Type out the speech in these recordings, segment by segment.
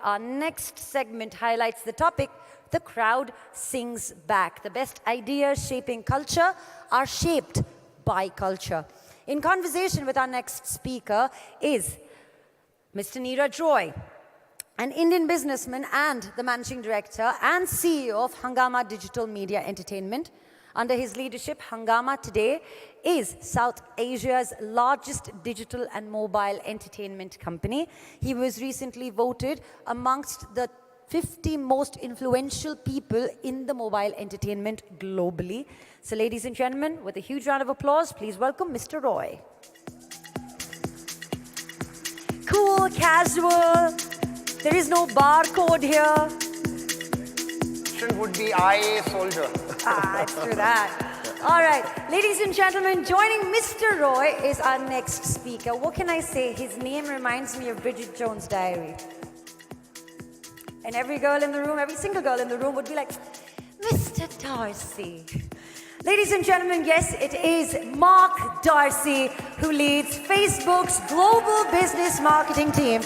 our next segment highlights the topic, The Crowd Sings Back. The best ideas shaping culture are shaped by culture. In conversation with our next speaker is Mr. Neeraj Roy, an Indian businessman and the managing director and CEO of Hungama Digital Media Entertainment. Under his leadership, Hungama today is South Asia's largest digital and mobile entertainment company. He was recently voted amongst the 50 most influential people in the mobile entertainment globally. So ladies and gentlemen, with a huge round of applause, please welcome Mr. Roy. Cool, casual, there is no barcode here. Would be IAA soldier. Let's do that. All right, ladies and gentlemen, joining Mr. Roy is our next speaker. What can I say? His name reminds me of Bridget Jones' Diary. And every girl in the room, every single girl in the room would be like, Mr. D'Arcy. Ladies and gentlemen, yes, it is Mark D'Arcy who leads Facebook's global business marketing team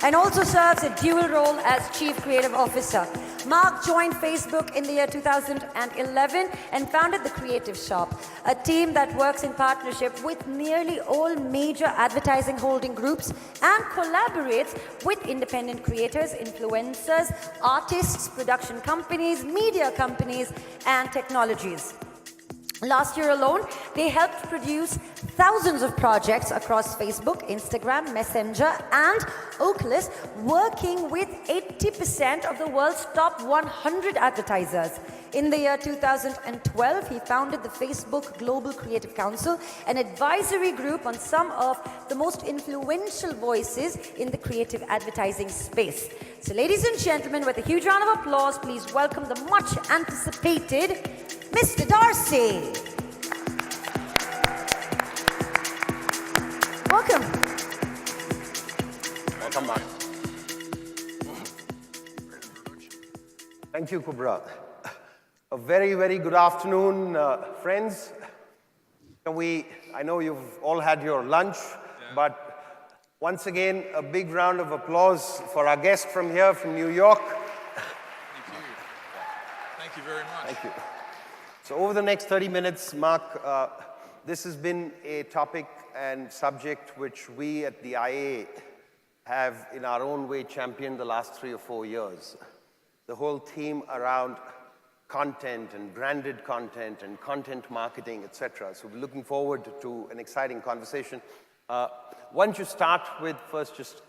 and also serves a dual role as Chief Creative Officer. Mark joined Facebook in the year 2011 and founded the Creative Shop, a team that works in partnership with nearly all major advertising holding groups and collaborates with independent creators, influencers, artists, production companies, media companies, and technologies. Last year alone, they helped produce thousands of projects across Facebook, Instagram, Messenger, and Oculus, working with 80% of the world's top 100 advertisers. In the year 2012, he founded the Facebook Global Creative Council, an advisory group on some of the most influential voices in the creative advertising space. So ladies and gentlemen, with a huge round of applause, please welcome the much anticipated Mr. D'Arcy. Welcome. Welcome, Mark. Thank you, Kubra. A very, very good afternoon, friends. I know you've all had your lunch, but once again, a big round of applause for our guest from here, from New York. Thank you. Thank you very much. Thank you. So over the next 30 minutes, Mark, this has been a topic and subject which we at the IAA have in our own way championed the last 3 or 4 years. The whole theme around content and branded content and content marketing, etc. So we're looking forward to an exciting conversation. Why don't you start with first just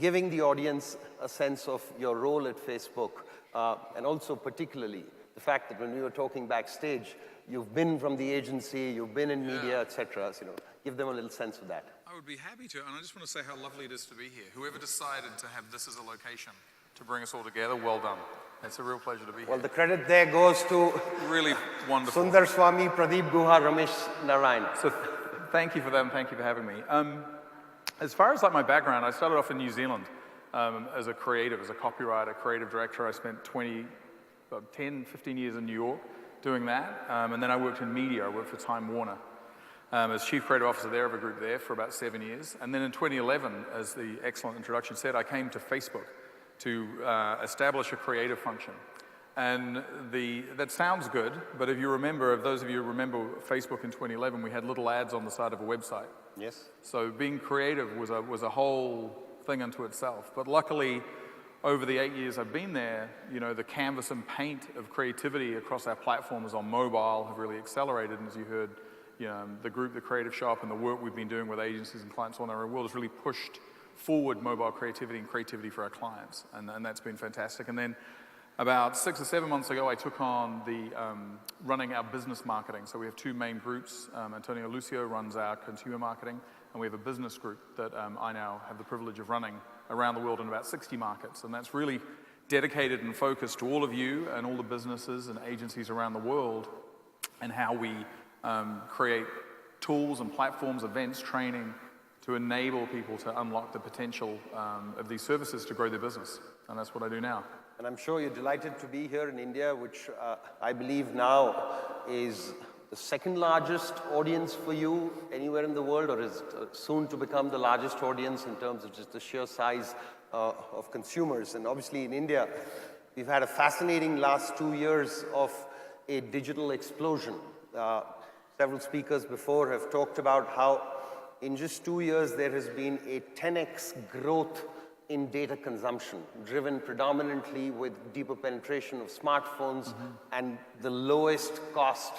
giving the audience a sense of your role at Facebook, and also particularly the fact that when we were talking backstage, you've been from the agency, you've been in media, etc. So, give them a little sense of that. I would be happy to, and I just want to say how lovely it is to be here. Whoever decided to have this as a location to bring us all together, well done. It's a real pleasure to be here. Well, the credit there goes to really wonderful. Sundar Swami, Pradeep Guha, Ramesh Narayan. So thank you for them. Thank you for having me. As far as like my background, I started off in New Zealand as a creative, as a copywriter, creative director. I spent 10, 15 years in New York doing that. And then I worked in media. I worked for Time Warner as Chief Creative Officer there of a group there for about 7 years. And then in 2011, as the excellent introduction said, I came to Facebook to establish a creative function. And that sounds good, but if you remember, if those of you who remember Facebook in 2011, we had little ads on the side of a website. Yes. So being creative was a whole thing unto itself. But luckily, over the 8 years I've been there, the canvas and paint of creativity across our platforms on mobile have really accelerated. And as you heard, the group, the Creative Shop, and the work we've been doing with agencies and clients all around the world has really pushed forward mobile creativity and creativity for our clients. And that's been fantastic. And then about 6 or 7 months ago, I took on the running our business marketing. So we have 2 main groups. Antonio Lucio runs our consumer marketing, and we have a business group that I now have the privilege of running around the world in about 60 markets. And that's really dedicated and focused to all of you and all the businesses and agencies around the world and how we create tools and platforms, events, training to enable people to unlock the potential of these services to grow their business. And that's what I do now. And I'm sure you're delighted to be here in India, which I believe now is the second largest audience for you anywhere in the world, or is soon to become the largest audience in terms of just the sheer size of consumers. And obviously in India, we've had a fascinating last 2 years of a digital explosion. Several speakers before have talked about how in just 2 years there has been a 10x growth in data consumption, driven predominantly with deeper penetration of smartphones and the lowest cost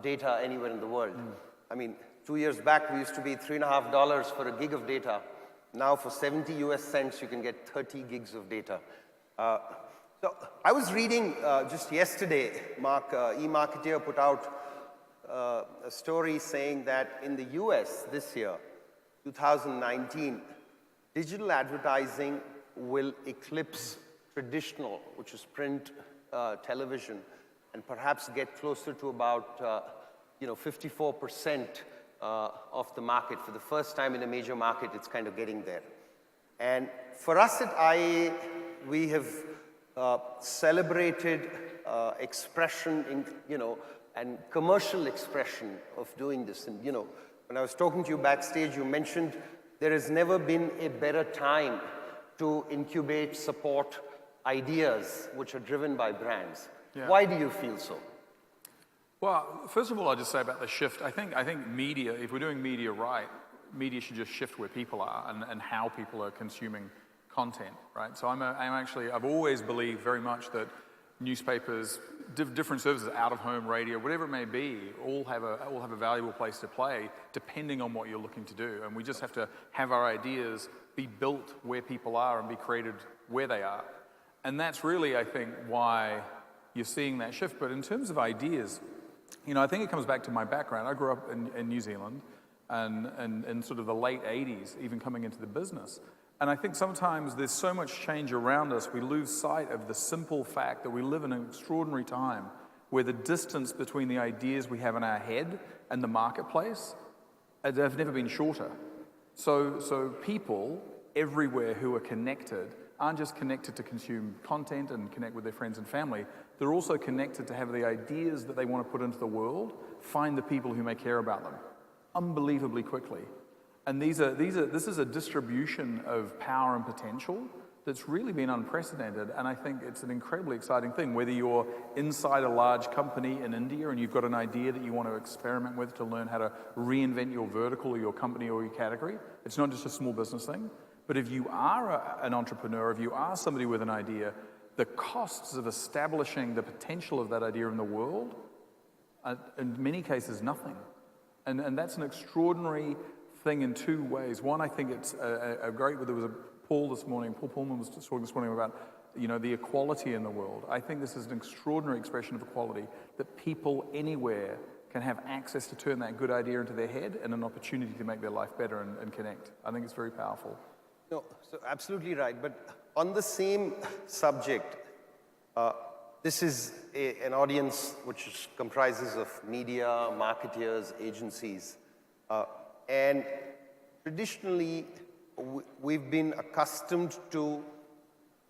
data anywhere in the world. I mean, 2 years back, we used to be $3.50 for a gig of data. Now for 70 US cents, you can get 30 gigs of data. So I was reading just yesterday, Mark, eMarketer put out a story saying that in the US this year, 2019, digital advertising will eclipse traditional, which is print television, and perhaps get closer to about 54% of the market. For the first time in a major market, it's kind of getting there. And for us at IAA, we have celebrated expression in, and commercial expression of doing this. And, when I was talking to you backstage, you mentioned there has never been a better time to incubate, support ideas which are driven by brands. Yeah. Why do you feel so? Well, first of all, I'll just say about the shift, I think media, if we're doing media right, media should just shift where people are and how people are consuming content, right? So I've always believed very much that newspapers, different services, out-of-home radio, whatever it may be, all have a valuable place to play depending on what you're looking to do. And we just have to have our ideas be built where people are and be created where they are. And that's really, I think, why you're seeing that shift. But in terms of ideas, I think it comes back to my background. I grew up in New Zealand and in sort of the late 80s, even coming into the business. And I think sometimes there's so much change around us, we lose sight of the simple fact that we live in an extraordinary time where the distance between the ideas we have in our head and the marketplace have never been shorter. So people everywhere who are connected aren't just connected to consume content and connect with their friends and family, they're also connected to have the ideas that they want to put into the world, find the people who may care about them unbelievably quickly. And this is a distribution of power and potential that's really been unprecedented, and I think it's an incredibly exciting thing. Whether you're inside a large company in India and you've got an idea that you want to experiment with to learn how to reinvent your vertical or your company or your category, it's not just a small business thing. But if you are an entrepreneur, if you are somebody with an idea, the costs of establishing the potential of that idea in the world are, in many cases, nothing. And that's an extraordinary thing in two ways. One, I think it's a great, there was a Paul Pullman was talking this morning about, the equality in the world. I think this is an extraordinary expression of equality, that people anywhere can have access to turn that good idea into their head and an opportunity to make their life better and connect. I think it's very powerful. No, so absolutely right. But on the same subject, this is an audience which comprises of media, marketeers, agencies. And traditionally, we've been accustomed to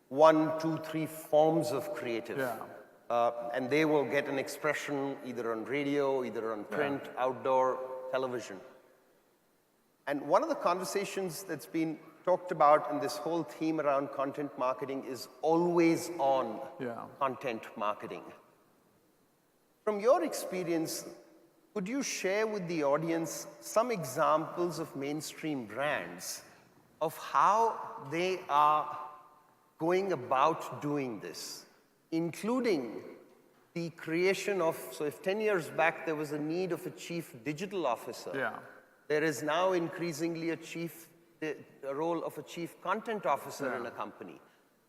1, 2, 3 forms of creative. Yeah. And they will get an expression either on radio, either on print, outdoor, television. And one of the conversations that's been talked about in this whole theme around content marketing is always on content marketing. From your experience, could you share with the audience some examples of mainstream brands of how they are going about doing this, including the creation of, so if 10 years back there was a need of a chief digital officer, there is now increasingly a role of a chief content officer in a company.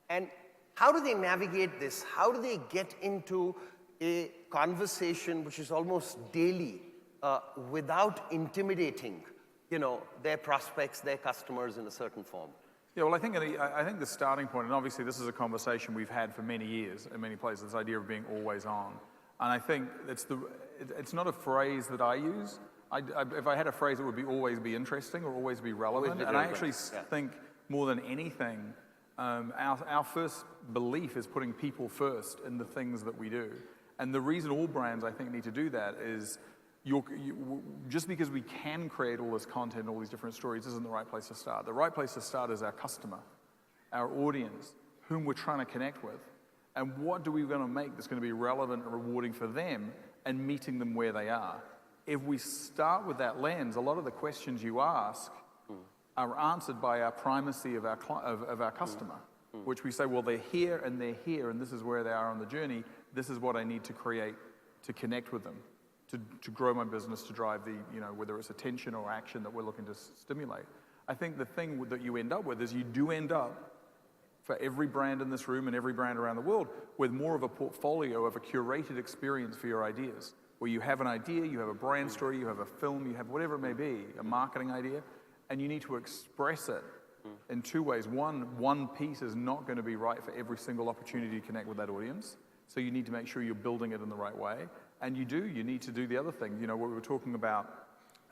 And how do they navigate this? How do they get into a conversation which is almost daily without intimidating, their prospects, their customers in a certain form? Yeah, well, I think the starting point, and obviously this is a conversation we've had for many years in many places, this idea of being always on. And I think it's not a phrase that I use. If I had a phrase, it would be always be interesting or always be relevant. And I actually think more than anything, our first belief is putting people first in the things that we do. And the reason all brands, I think, need to do that is just because we can create all this content, all these different stories, isn't the right place to start. The right place to start is our customer. our audience, whom we're trying to connect with, and what do we going to make that's going to be relevant and rewarding for them, and meeting them where they are. If we start with that lens, a lot of the questions you ask are answered by our primacy of our customer, which we say, well, they're here, and this is where they are on the journey. This is what I need to create to connect with them, to grow my business, to drive the, whether it's attention or action that we're looking to stimulate. I think the thing that you end up with is you do end up, for every brand in this room and every brand around the world, with more of a portfolio of a curated experience for your ideas, where you have an idea, you have a brand story, you have a film, you have whatever it may be, a marketing idea, and you need to express it in two ways. One piece is not going to be right for every single opportunity to connect with that audience, so you need to make sure you're building it in the right way. And you need to do the other thing. What we were talking about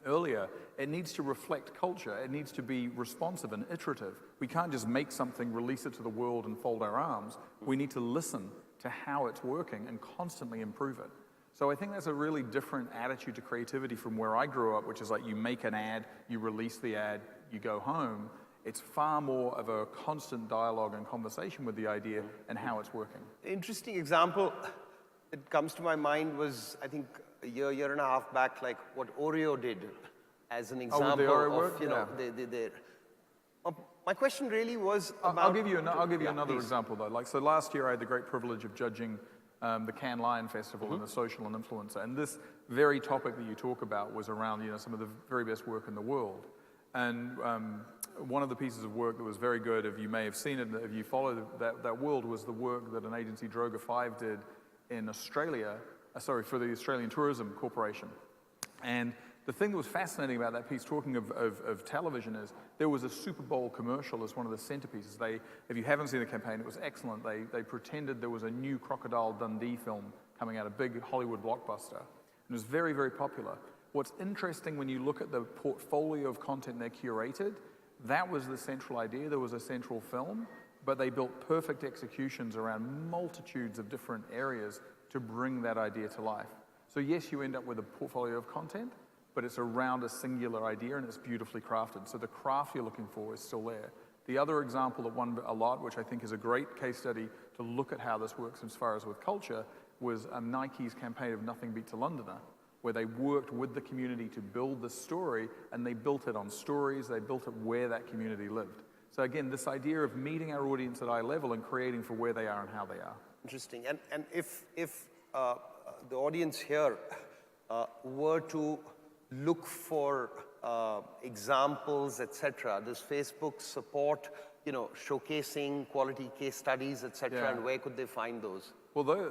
earlier, it needs to reflect culture. It needs to be responsive and iterative. We can't just make something, release it to the world, and fold our arms. We need to listen to how it's working and constantly improve it. So I think that's a really different attitude to creativity from where I grew up, which is like you make an ad, you release the ad, you go home. It's far more of a constant dialogue and conversation with the idea and how it's working. Interesting example that comes to my mind was, I think, a year and a half back, like what Oreo did as an example with the Oreo of, work? My question really was about... I'll give you another example, though. So last year, I had the great privilege of judging the Cannes Lion Festival and the social and influencer. And this very topic that you talk about was around, some of the very best work in the world. And one of the pieces of work that was very good, if you may have seen it, if you followed that world, was the work that an agency, Droga 5, did in Australia, for the Australian Tourism Corporation. And the thing that was fascinating about that piece, talking of television, is there was a Super Bowl commercial as one of the centerpieces. If you haven't seen the campaign, it was excellent. They pretended there was a new Crocodile Dundee film coming out, a big Hollywood blockbuster. And it was very, very popular. What's interesting when you look at the portfolio of content they curated, that was the central idea. There was a central film, but they built perfect executions around multitudes of different areas to bring that idea to life. So yes, you end up with a portfolio of content, but it's around a singular idea and it's beautifully crafted. So the craft you're looking for is still there. The other example that won a lot, which I think is a great case study to look at how this works as far as with culture, was Nike's campaign of Nothing Beats a Londoner, where they worked with the community to build the story, and they built it on stories, they built it where that community lived. So again, this idea of meeting our audience at eye level and creating for where they are and how they are. Interesting. And if the audience here were to look for examples, etc., does Facebook support, showcasing quality case studies, etc., and where could they find those? Well,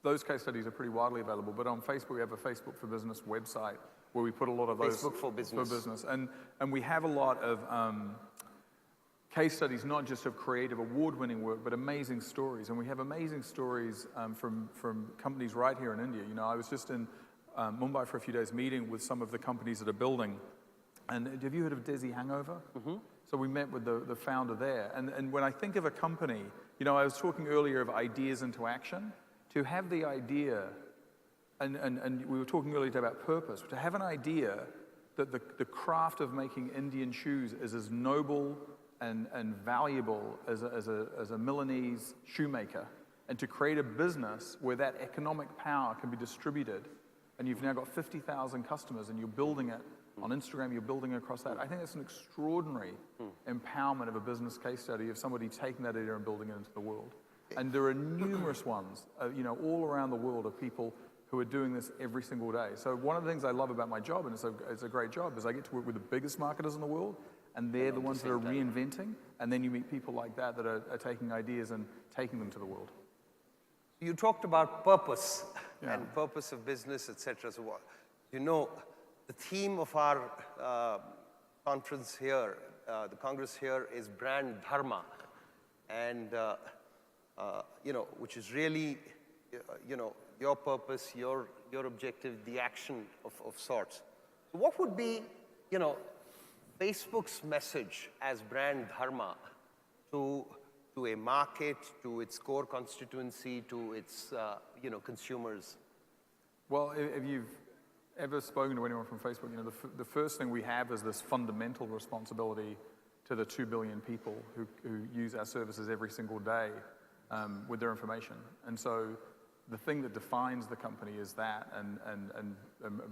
those case studies are pretty widely available, but on Facebook, we have a Facebook for Business website where we put a lot of those. Facebook for Business. And we have a lot of case studies, not just of creative award-winning work, but amazing stories. And we have amazing stories from companies right here in India. I was just in Mumbai for a few days meeting with some of the companies that are building. And have you heard of Desi Hangover? Mm-hmm. So we met with the founder there. And when I think of a company, I was talking earlier of ideas into action. To have the idea, and we were talking earlier about purpose, to have an idea that the craft of making Indian shoes is as noble and valuable as a Milanese shoemaker, and to create a business where that economic power can be distributed, and you've now got 50,000 customers and you're building it on Instagram, you're building it across that. I think that's an extraordinary empowerment of a business case study of somebody taking that idea and building it into the world. And there are numerous ones, all around the world of people who are doing this every single day. So one of the things I love about my job, and it's a great job, is I get to work with the biggest marketers in the world, and they're the ones that are reinventing, and then you meet people like that are taking ideas and taking them to the world. You talked about purpose and purpose of business, etc. So, the theme of our conference here, the Congress here, is brand dharma, and which is really, your purpose, your objective, the action of sorts. What would be, Facebook's message as brand dharma to a market, to its core constituency, to its, consumers? Well, if you've ever spoken to anyone from Facebook, the first thing we have is this fundamental responsibility to the 2 billion people who use our services every single day with their information. And so the thing that defines the company is that and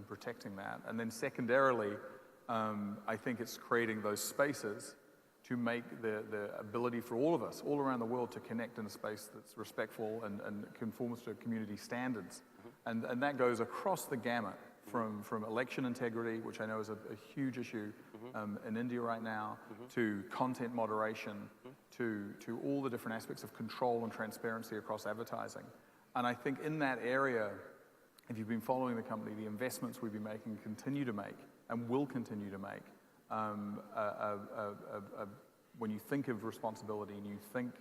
protecting that. And then secondarily, I think it's creating those spaces to make the ability for all of us, all around the world, to connect in a space that's respectful and conforms to community standards. And that goes across the gamut, from election integrity, which I know is a huge issue in India right now, to content moderation, to all the different aspects of control and transparency across advertising. And I think in that area, if you've been following the company, the investments we've been making, continue to make, and will continue to make, when you think of responsibility and you think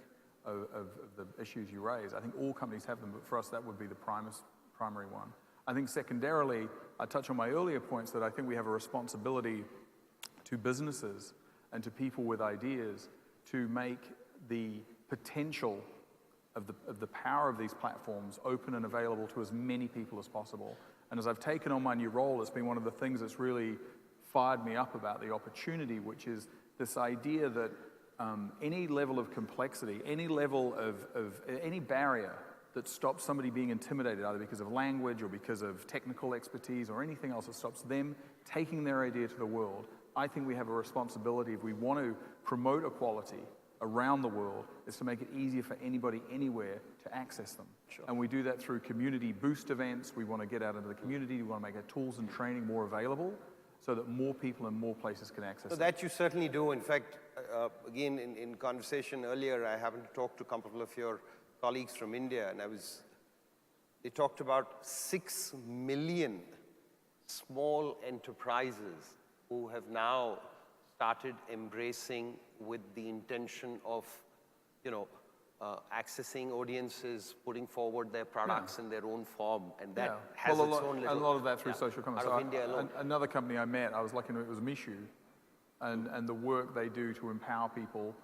of the issues you raise, I think all companies have them, but for us that would be the primary one. I think secondarily, I touch on my earlier points that I think we have a responsibility to businesses and to people with ideas to make the potential of the power of these platforms open and available to as many people as possible. And as I've taken on my new role, it's been one of the things that's really fired me up about the opportunity, which is this idea that any level of complexity, any level of any barrier that stops somebody being intimidated, either because of language or because of technical expertise or anything else that stops them taking their idea to the world, I think we have a responsibility, if we want to promote equality around the world, is to make it easier for anybody anywhere to access them. Sure. And we do that through community boost events. We want to get out into the community. We want to make our tools and training more available so that more people and more places can access them. That you certainly do. In fact, again, in conversation earlier, I happened to talk to a couple of your colleagues from India, and they talked about 6 million small enterprises who have now started embracing with the intention of, accessing audiences, putting forward their products in their own form, and that has its own little... A lot of that through social commerce. Out of India alone. Another company I met, I was lucky enough, it was Mishu, and the work they do to empower people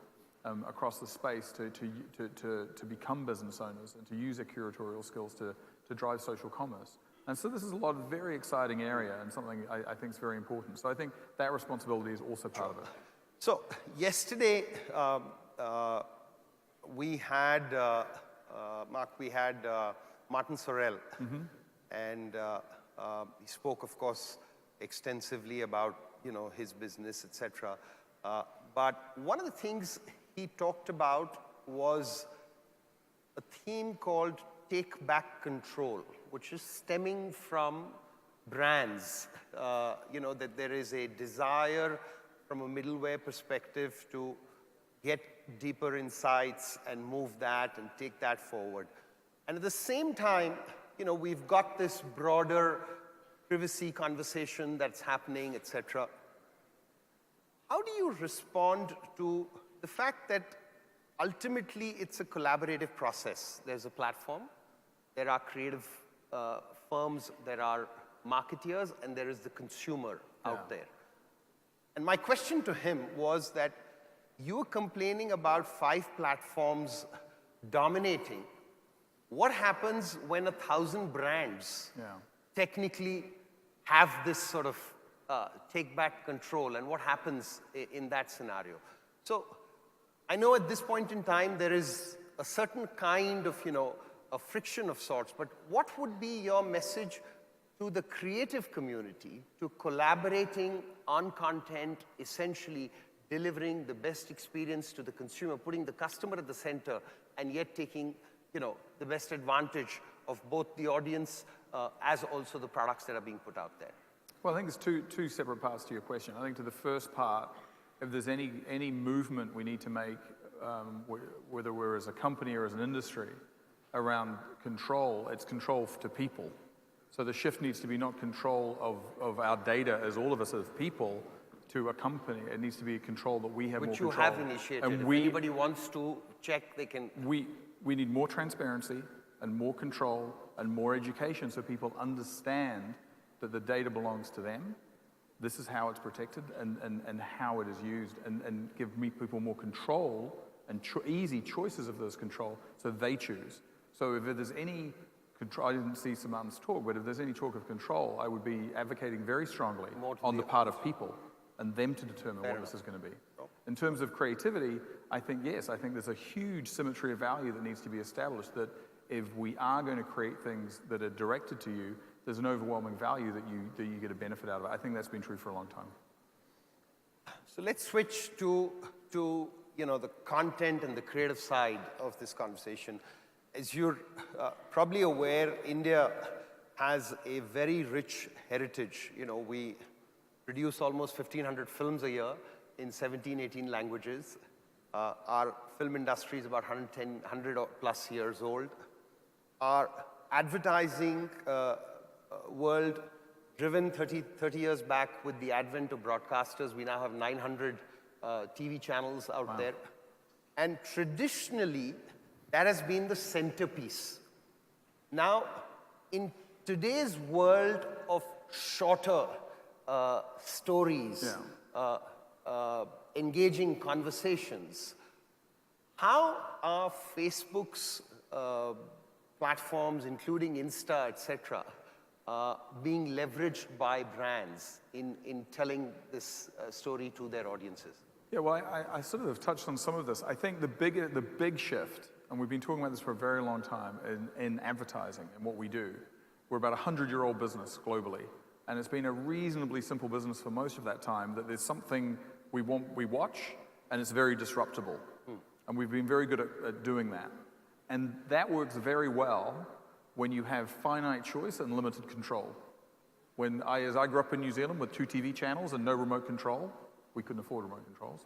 across the space to become business owners and to use their curatorial skills to drive social commerce. And so this is a lot of very exciting area and something I think is very important. So I think that responsibility is also part of it. So yesterday, we had, Mark, Martin Sorrell, and he spoke, of course, extensively about, his business, etc. But one of the things he talked about was a theme called Take Back Control, which is stemming from brands, that there is a desire from a middleware perspective to get deeper insights and move that and take that forward. And at the same time, we've got this broader privacy conversation that's happening, etc. How do you respond to the fact that ultimately it's a collaborative process? There's a platform, there are creative firms, there are marketeers, and there is the consumer out there. And my question to him was that you were complaining about 5 platforms dominating. What happens when 1,000 brands technically have this sort of take back control, and what happens in that scenario? So I know at this point in time there is a certain kind of, a friction of sorts, but what would be your message to the creative community to collaborating on content, essentially delivering the best experience to the consumer, putting the customer at the center, and yet taking, the best advantage of both the audience as also the products that are being put out there? Well, I think there's two separate parts to your question. I think to the first part, if there's any movement we need to make, whether we're as a company or as an industry, around control, it's control to people. So the shift needs to be not control of our data as all of us as people to a company. It needs to be control that we have more control. Which you have initiated. And if anybody wants to check, they can... We need more transparency and more control and more education so people understand that the data belongs to them. This is how it's protected and how it is used, and give people more control and easy choices of those control so they choose. So if there's any control, I didn't see Saman's talk, but if there's any talk of control, I would be advocating very strongly on the part of people and them to determine what this is going to be. In terms of creativity, I think, yes, I think there's a huge symmetry of value that needs to be established, that if we are going to create things that are directed to you, there's an overwhelming value that you get a benefit out of it. I think that's been true for a long time. So let's switch to the content and the creative side of this conversation. As you're probably aware, India has a very rich heritage. We produce almost 1,500 films a year in 17, 18 languages. Our film industry is about 100 plus years old. Our advertising world, driven 30 years back with the advent of broadcasters, we now have 900 TV channels out there. And traditionally, that has been the centerpiece. Now, in today's world of shorter stories, engaging conversations, how are Facebook's platforms, including Insta, etc., being leveraged by brands in telling this story to their audiences? Yeah, well, I sort of have touched on some of this. I think the big shift, and we've been talking about this for a very long time in advertising and what we do. We're about a 100-year-old business globally, and it's been a reasonably simple business for most of that time, that there's something we watch, and it's very disruptible. And we've been very good at doing that. And that works very well when you have finite choice and limited control. As I grew up in New Zealand with 2 TV channels and no remote control, we couldn't afford remote controls,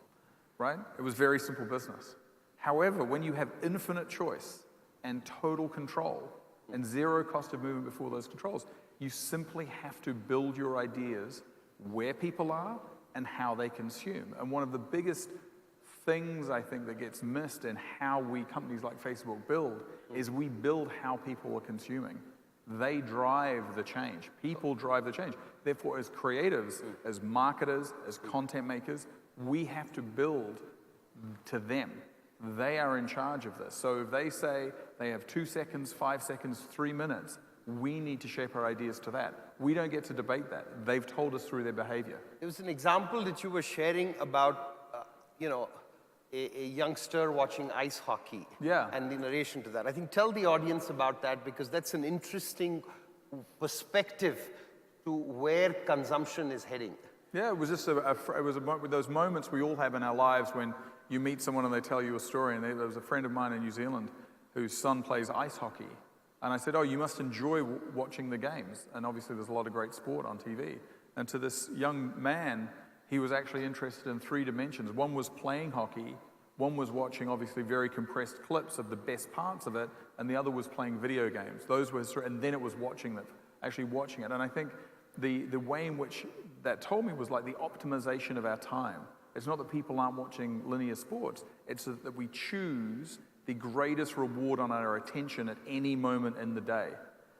right? It was very simple business. However, when you have infinite choice and total control and zero cost of movement before those controls, you simply have to build your ideas where people are and how they consume. And one of the biggest things I think that gets missed in how companies like Facebook build is we build how people are consuming. They drive the change. People drive the change. Therefore, as creatives, as marketers, as content makers, we have to build to them. They are in charge of this. So if they say they have 2 seconds, 5 seconds, 3 minutes, we need to shape our ideas to that. We don't get to debate that. They've told us through their behavior. There was an example that you were sharing about, a youngster watching ice hockey. Yeah. And the narration to that. I think tell the audience about that, because that's an interesting perspective to where consumption is heading. Yeah, it was just those moments we all have in our lives when you meet someone and they tell you a story. And there was a friend of mine in New Zealand whose son plays ice hockey. And I said, oh, you must enjoy watching the games. And obviously there's a lot of great sport on TV. And to this young man, he was actually interested in 3 dimensions. One was playing hockey, one was watching obviously very compressed clips of the best parts of it, and the other was playing video games. Those were, and then it was actually watching it. And I think the way in which that told me was like the optimization of our time. It's not that people aren't watching linear sports, it's that we choose the greatest reward on our attention at any moment in the day.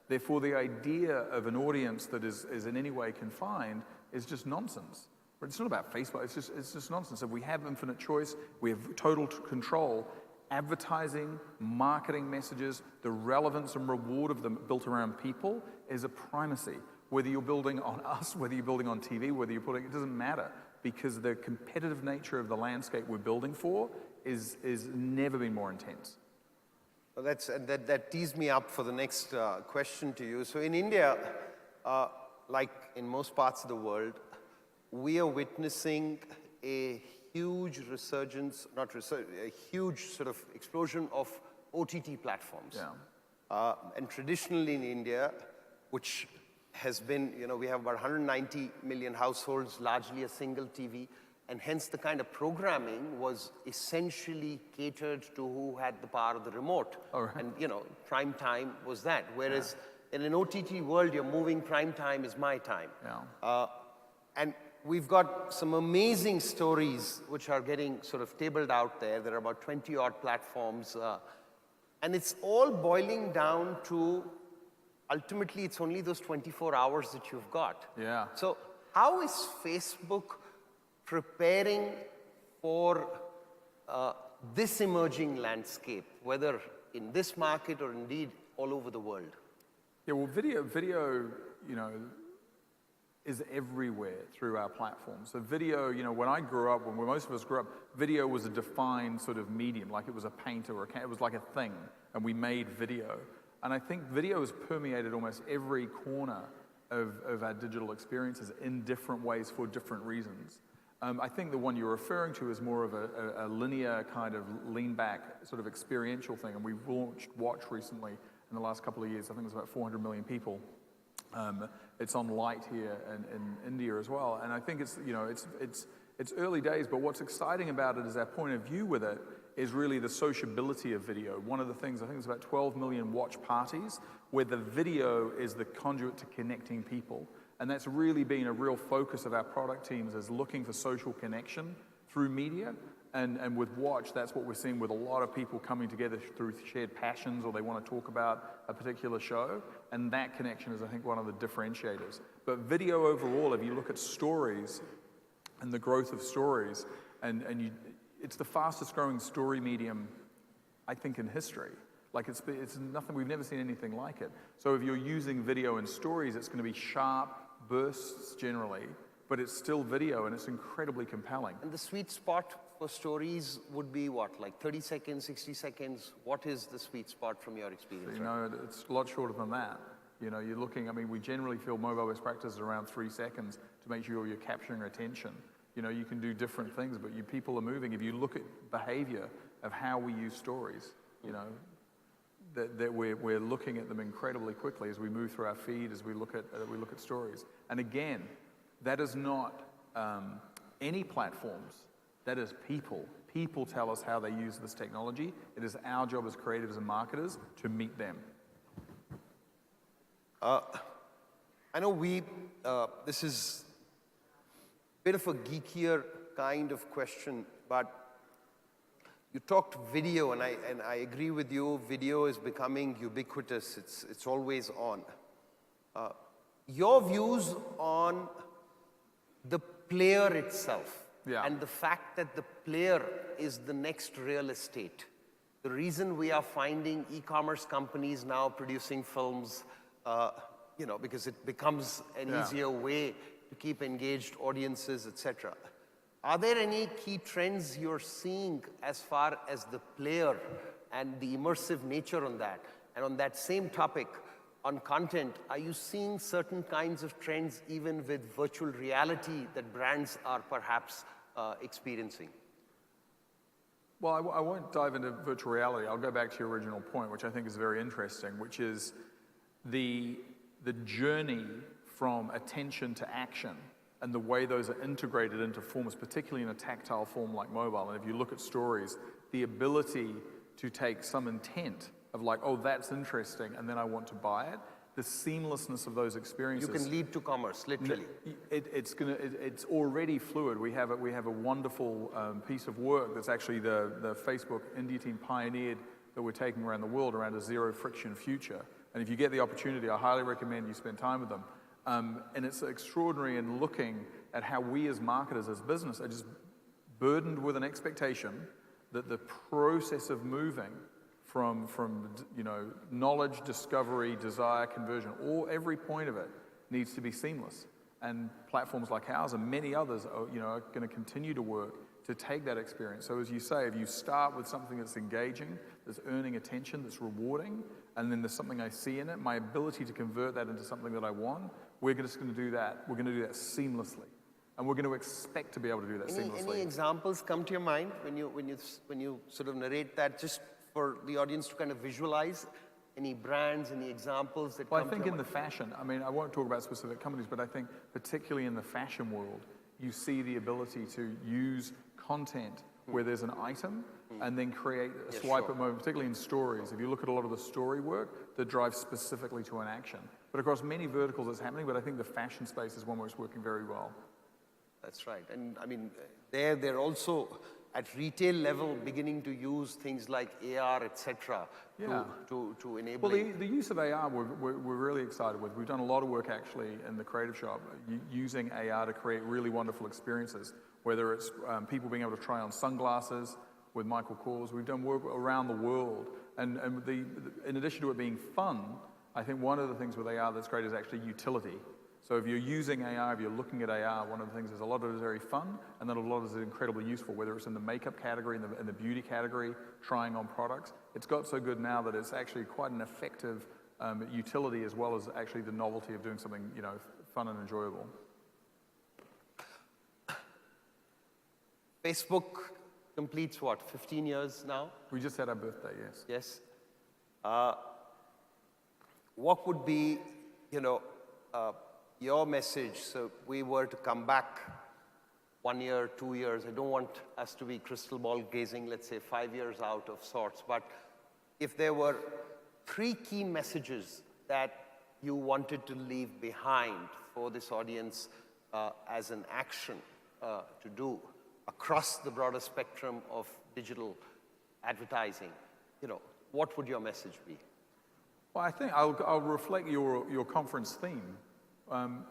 Therefore, the idea of an audience that is in any way confined is just nonsense. But it's not about Facebook, it's just nonsense. If we have infinite choice, we have total control, advertising, marketing messages, the relevance and reward of them built around people is a primacy. Whether you're building on us, whether you're building on TV, whether you're putting, it doesn't matter, because the competitive nature of the landscape we're building for is never been more intense. Well, that tees me up for the next question to you. So in India, like in most parts of the world, we are witnessing a huge resurgence, a huge sort of explosion of OTT platforms. Yeah. And traditionally in India, which has been, we have about 190 million households, largely a single TV, and hence the kind of programming was essentially catered to who had the power of the remote. Oh, right. And, prime time was that. Whereas in an OTT world, you're moving prime time is my time. Yeah. And we've got some amazing stories which are getting sort of tabled out there. There are about 20-odd platforms. And it's all boiling down to, ultimately, it's only those 24 hours that you've got. Yeah. So how is Facebook preparing for this emerging landscape, whether in this market or indeed all over the world? Yeah, well, video, is everywhere through our platform. So video, you know, when I grew up, when most of us grew up, video was a defined sort of medium, like it was a painter or it was like a thing, and we made video. And I think video has permeated almost every corner of our digital experiences in different ways for different reasons. I think the one you're referring to is more of a linear kind of lean back sort of experiential thing, and we've launched Watch recently in the last couple of years. I think it's about 400 million people. It's on Light here in India as well, and I think it's, you know, it's early days, but what's exciting about it is our point of view with it is really the sociability of video. One of the things, I think it's about 12 million watch parties where the video is the conduit to connecting people. And that's really been a real focus of our product teams, is looking for social connection through media. And with Watch, that's what we're seeing with a lot of people coming together through shared passions, or they want to talk about a particular show. And that connection is, I think, one of the differentiators. But video overall, if you look at stories and the growth of stories, it's the fastest growing story medium, I think, in history. Like it's nothing, we've never seen anything like it. So if you're using video in stories, it's going to be sharp bursts generally, but it's still video and it's incredibly compelling. And the sweet spot for stories would be what, like 30 seconds, 60 seconds? What is the sweet spot from your experience? You know, it's a lot shorter than that. You know, you're looking, I mean, we generally feel mobile best practice is around 3 seconds to make sure you're capturing attention. You know, you can do different things, but people are moving. If you look at behavior of how we use stories, you know, that we're looking at them incredibly quickly as we move through our feed, as we look at stories. And again, that is not any platforms. That is people. People tell us how they use this technology. It is our job as creatives and marketers to meet them. I know this is a bit of a geekier kind of question, but you talked video, and I agree with you. Video is becoming ubiquitous. It's always on. Your views on the player itself, and the fact that the player is the next real estate. The reason we are finding e-commerce companies now producing films, you know, because it becomes an easier way to keep engaged audiences, etc. Are there any key trends you're seeing as far as the player and the immersive nature on that? And on that same topic, on content, are you seeing certain kinds of trends even with virtual reality that brands are perhaps experiencing? Well, I won't dive into virtual reality. I'll go back to your original point, which I think is very interesting, which is the journey from attention to action and the way those are integrated into forms, particularly in a tactile form like mobile. And if you look at stories, the ability to take some intent of like, oh, that's interesting, and then I want to buy it, the seamlessness of those experiences. You can lead to commerce, literally. It's already fluid. We have a wonderful piece of work that's actually the Facebook India team pioneered that we're taking around the world around a zero friction future. And if you get the opportunity, I highly recommend you spend time with them. And it's extraordinary in looking at how we as marketers, as business, are just burdened with an expectation that the process of moving from you know, knowledge, discovery, desire, conversion, every point of it needs to be seamless. And platforms like ours and many others are, you know, are going to continue to work to take that experience. So as you say, if you start with something that's engaging, that's earning attention, that's rewarding, and then there's something I see in it, my ability to convert that into something that I want, we're just going to do that. We're going to do that seamlessly. And we're going to expect to be able to do that seamlessly. Any examples come to your mind when you sort of narrate that, just for the audience to kind of visualize? Any brands, any examples that come to your mind? Well, I think in the fashion, I mean, I won't talk about specific companies, but I think particularly in the fashion world, you see the ability to use content where there's an item and then create a swipe at moment, particularly in stories. If you look at a lot of the story work that drives specifically to an action. But across many verticals it's happening, but I think the fashion space is one where it's working very well. That's right. And I mean, they're also at retail level beginning to use things like AR, etc. to enable. Well, the use of AR we're really excited with. We've done a lot of work actually in the creative shop using AR to create really wonderful experiences, whether it's people being able to try on sunglasses with Michael Kors. We've done work around the world. And in addition to it being fun, I think one of the things with AR that's great is actually utility. So if you're using AR, if you're looking at AR, one of the things is a lot of it is very fun, and then a lot of it is incredibly useful, whether it's in the makeup category, in the beauty category, trying on products. It's got so good now that it's actually quite an effective utility as well as actually the novelty of doing something, you know, fun and enjoyable. Facebook completes what, 15 years now? We just had our birthday, yes. Yes. What would be, you know, your message, so we were to come back 1 year, 2 years, I don't want us to be crystal ball gazing, let's say 5 years out of sorts, but if there were 3 key messages that you wanted to leave behind for this audience as an action to do across the broader spectrum of digital advertising, you know, what would your message be? Well, I think I'll reflect your conference theme,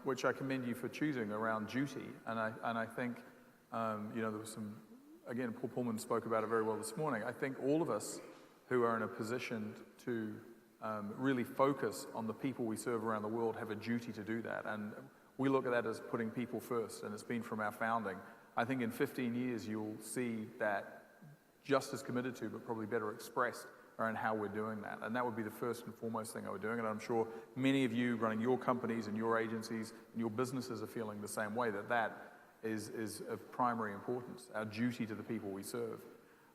which I commend you for choosing around duty. And I think, you know, there was some, again, Paul Pullman spoke about it very well this morning. I think all of us who are in a position to really focus on the people we serve around the world have a duty to do that. And we look at that as putting people first, and it's been from our founding. I think in 15 years, you'll see that just as committed to, but probably better expressed around how we're doing that. And that would be the first and foremost thing I would doing. And I'm sure many of you running your companies and your agencies and your businesses are feeling the same way, that that is of primary importance, our duty to the people we serve.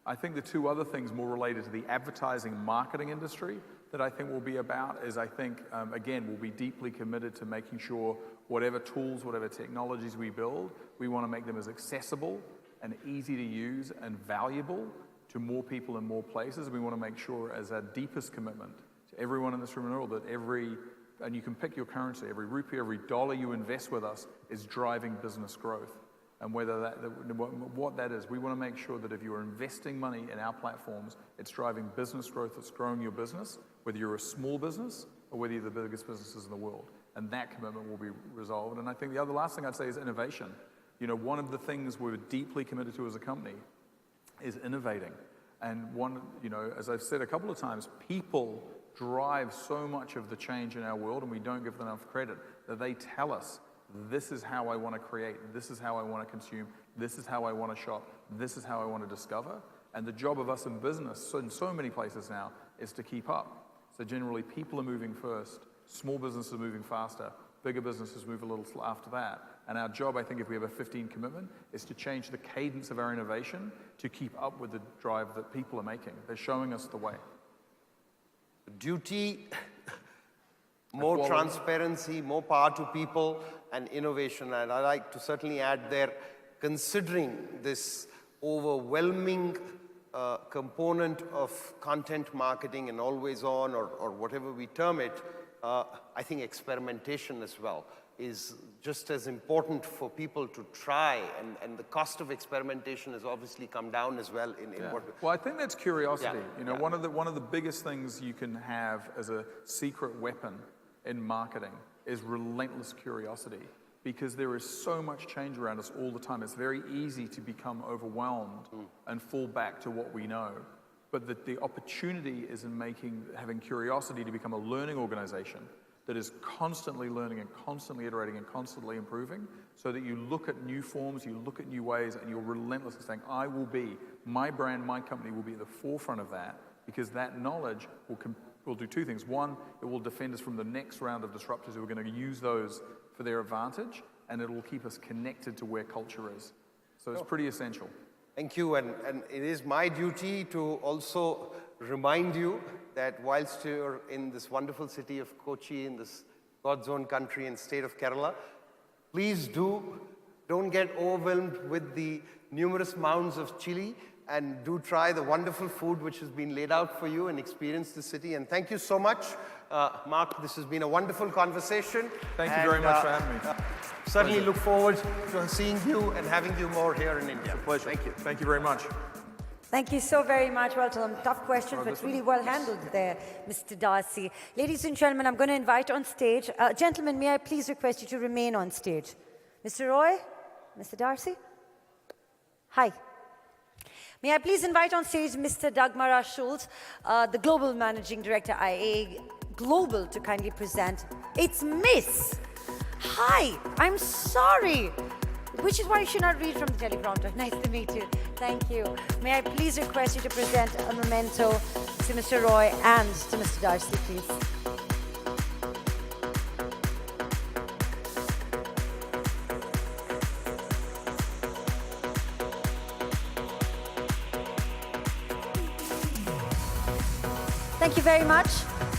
I think the 2 other things more related to the advertising marketing industry that I think will be about is I think, again, we'll be deeply committed to making sure whatever tools, whatever technologies we build, we want to make them as accessible and easy to use and valuable to more people in more places. We want to make sure as our deepest commitment to everyone in this room and world that and you can pick your currency, every rupee, every dollar you invest with us is driving business growth. And whether what that is, we want to make sure that if you're investing money in our platforms, it's driving business growth, it's growing your business, whether you're a small business or whether you're the biggest businesses in the world. And that commitment will be resolved. And I think the last thing I'd say is innovation. You know, one of the things we're deeply committed to as a company is innovating. And one, you know, as I've said a couple of times, people drive so much of the change in our world, and we don't give them enough credit, that they tell us, this is how I want to create, this is how I want to consume, this is how I want to shop, this is how I want to discover. And the job of us in business, in so many places now, is to keep up. So generally, people are moving first, small businesses are moving faster, bigger businesses move a little after that. And our job, I think, if we have a 15 commitment, is to change the cadence of our innovation to keep up with the drive that people are making. They're showing us the way. Duty, more Equality. transparency, more power to people, and innovation. And I like to certainly add there, considering this overwhelming component of content marketing and always on or whatever we term it, I think experimentation as well is just as important for people to try, and the cost of experimentation has obviously come down as well in what... Well, I think that's curiosity. Yeah. You know, one of the biggest things you can have as a secret weapon in marketing is relentless curiosity, because there is so much change around us all the time. It's very easy to become overwhelmed and fall back to what we know. But the opportunity is in having curiosity to become a learning organization that is constantly learning and constantly iterating and constantly improving, so that you look at new forms, you look at new ways, and you're relentlessly saying, my brand, my company will be at the forefront of that, because that knowledge will do 2 things. One, it will defend us from the next round of disruptors who are going to use those for their advantage, and it will keep us connected to where culture is. So it's pretty essential. Thank you, and it is my duty to also remind you that whilst you're in this wonderful city of Kochi, in this God's own country and state of Kerala, please don't get overwhelmed with the numerous mounds of chili, and do try the wonderful food which has been laid out for you, and experience the city. And thank you so much, Mark. This has been a wonderful conversation. Thank you very much for having me. Certainly Pleasure. look forward to seeing you and having you more here in India. Pleasure. Thank you. Thank you very much. Thank you so very much. Well, some tough questions, but really well handled there, Mr. D'Arcy. Ladies and gentlemen, I'm going to invite on stage. Gentlemen, may I please request you to remain on stage? Mr. Roy? Mr. D'Arcy? Hi. May I please invite on stage Mr. Dagmar Schultz, the Global Managing Director, IAA Global, to kindly present its Miss Hi, I'm sorry. Which is why you should not read from the teleprompter. Nice to meet you. Thank you. May I please request you to present a memento to Mr. Roy and to Mr. D'Arcy, please. Thank you very much.